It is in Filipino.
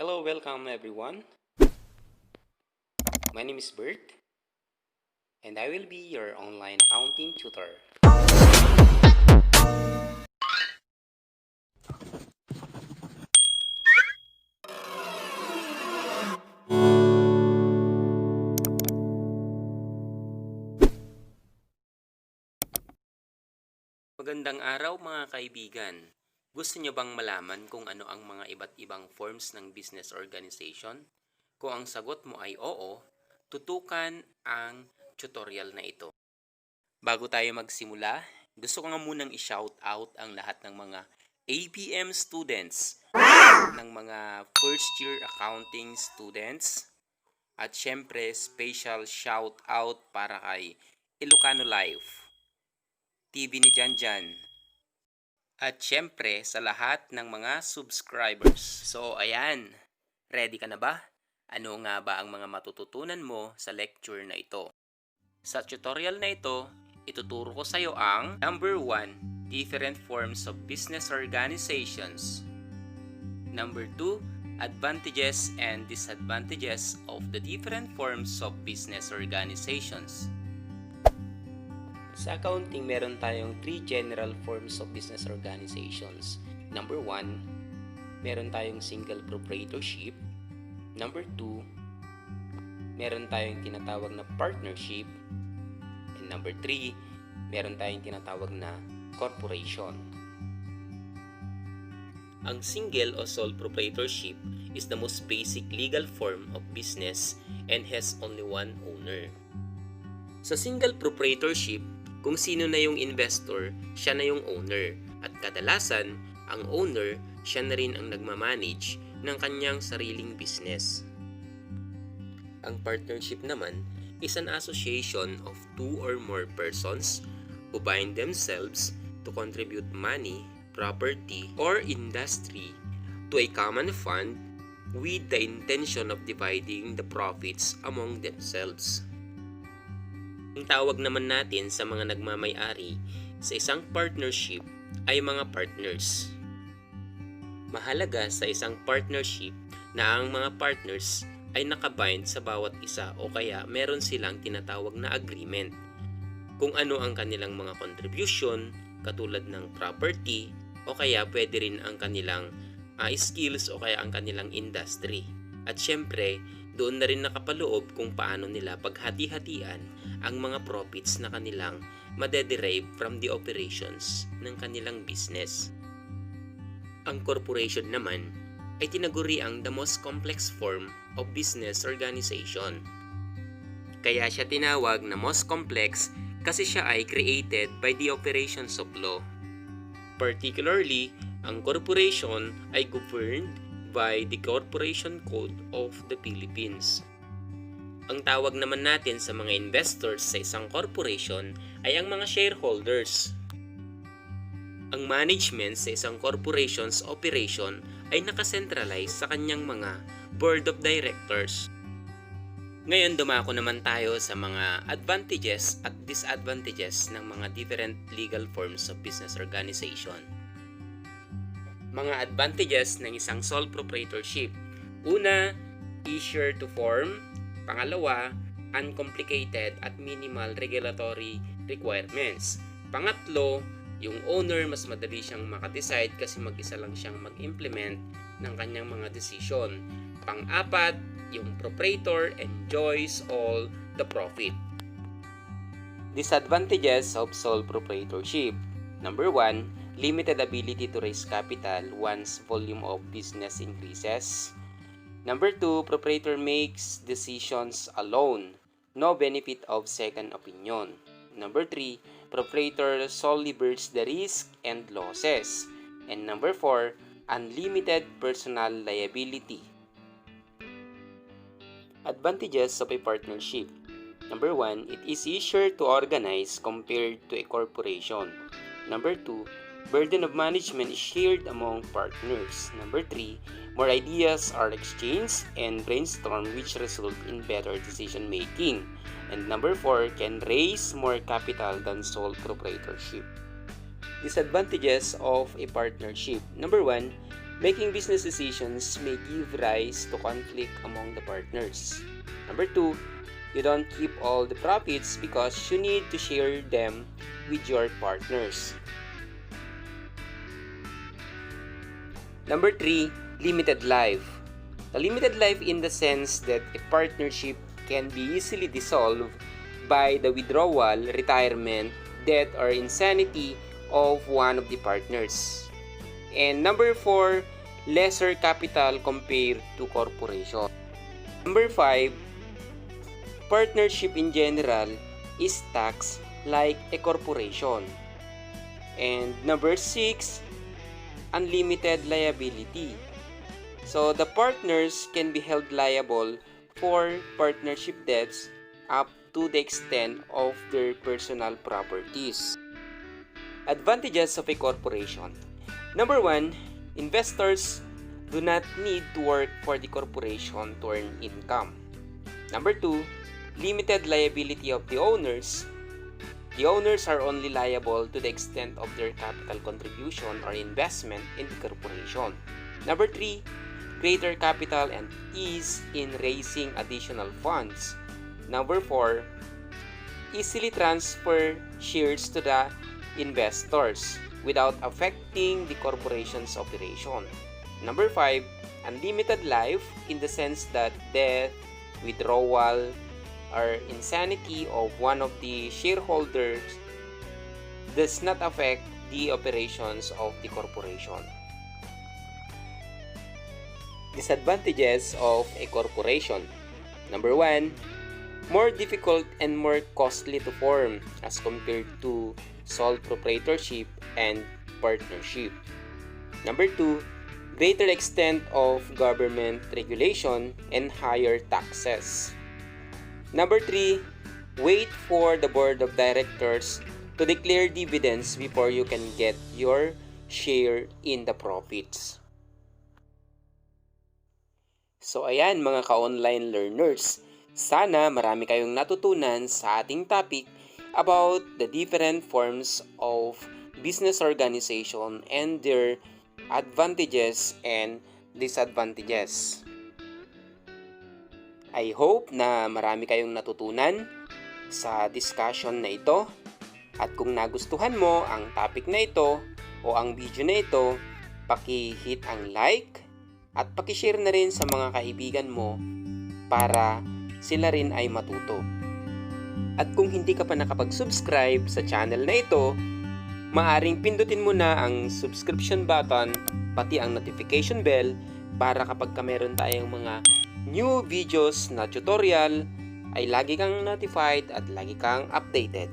Hello, welcome everyone. My name is Bert, and I will be your online accounting tutor. Magandang araw mga kaibigan. Gusto nyo bang malaman kung ano ang mga iba't ibang forms ng business organization? Kung ang sagot mo ay oo, tutukan ang tutorial na ito. Bago tayo magsimula, gusto ko nga munang i-shout out ang lahat ng mga APM students, ng mga first year accounting students, at syempre special shout out para kay Ilocano Life, TV ni Janjan, at syempre sa lahat ng mga subscribers. So ayan, ready ka na ba? Ano nga ba ang mga matututunan mo sa lecture na ito? Sa tutorial na ito, ituturo ko sa iyo ang number 1, different forms of business organizations. Number 2, advantages and disadvantages of the different forms of business organizations. Sa accounting, meron tayong 3 general forms of business organizations. Number 1, meron tayong single proprietorship. Number 2, meron tayong tinatawag na partnership. And number 3, meron tayong tinatawag na corporation. Ang single o sole proprietorship is the most basic legal form of business and has only one owner. Sa single proprietorship, kung sino na yung investor, siya na yung owner. At kadalasan, ang owner, siya na rin ang nagmamanage ng kanyang sariling business. Ang partnership naman is an association of 2 or more persons who bind themselves to contribute money, property, or industry to a common fund with the intention of dividing the profits among themselves. Ang tawag naman natin sa mga nagmamay-ari sa isang partnership ay mga partners. Mahalaga sa isang partnership na ang mga partners ay nakabind sa bawat isa o kaya meron silang tinatawag na agreement kung ano ang kanilang mga contribution katulad ng property o kaya pwede rin ang kanilang skills o kaya ang kanilang industry. At syempre, doon na rin nakapaloob kung paano nila paghati-hatian ang mga profits na kanilang madederive from the operations ng kanilang business. Ang corporation naman ay tinaguri ang the most complex form of business organization. Kaya siya tinawag na most complex kasi siya ay created by the operations of law. Particularly, ang corporation ay governed by the Corporation Code of the Philippines. Ang tawag naman natin sa mga investors sa isang corporation ay ang mga shareholders. Ang management sa isang corporation's operation ay nakacentralize sa kanyang mga board of directors. Ngayon dumako naman tayo sa mga advantages at disadvantages ng mga different legal forms of business organization. Mga advantages ng isang sole proprietorship. Una, easier to form. Pangalawa, uncomplicated at minimal regulatory requirements. Pangatlo, yung owner mas madali siyang makadecide kasi mag-isa lang siyang mag-implement ng kanyang mga decision. Pang-apat, yung proprietor enjoys all the profit. Disadvantages of sole proprietorship. Number 1, limited ability to raise capital once volume of business increases. Number 2, proprietor makes decisions alone. No benefit of second opinion. Number 3, proprietor solely bears the risk and losses. And number 4, unlimited personal liability. Advantages of a partnership. Number 1, it is easier to organize compared to a corporation. Number 2, burden of management is shared among partners. Number 3, more ideas are exchanged and brainstormed which result in better decision making. And number 4, can raise more capital than sole proprietorship. Disadvantages of a partnership. Number 1, Making business decisions may give rise to conflict among the partners. Number 2, you don't keep all the profits because you need to share them with your partners. Number 3, limited life. The limited life in the sense that a partnership can be easily dissolved by the withdrawal, retirement, death, or insanity of one of the partners. And number 4, lesser capital compared to corporation. Number 5, partnership in general is taxed like a corporation. And number 6, unlimited liability. So the partners can be held liable for partnership debts up to the extent of their personal properties. Advantages of a corporation. Number 1, investors do not need to work for the corporation to earn income. Number 2, limited liability of the owners. The owners are only liable to the extent of their capital contribution or investment in the corporation. Number 3, greater capital and ease in raising additional funds. Number 4, easily transfer shares to the investors without affecting the corporation's operation. Number 5, unlimited life in the sense that death, withdrawal, or insanity of one of the shareholders does not affect the operations of the corporation. Disadvantages of a corporation. Number 1, more difficult and more costly to form as compared to sole proprietorship and partnership. Number 2, greater extent of government regulation and higher taxes. Number 3, wait for the board of directors to declare dividends before you can get your share in the profits. So ayan mga ka-online learners, sana marami kayong natutunan sa ating topic about the different forms of business organization and their advantages and disadvantages. I hope na marami kayong natutunan sa discussion na ito, at kung nagustuhan mo ang topic na ito o ang video na ito, paki-hit ang like at paki-share na rin sa mga kaibigan mo para sila rin ay matuto. At kung hindi ka pa nakapag-subscribe sa channel na ito, maaring pindutin mo na ang subscription button pati ang notification bell para kapag meron tayong mga new videos na tutorial ay lagi kang notified at lagi kang updated.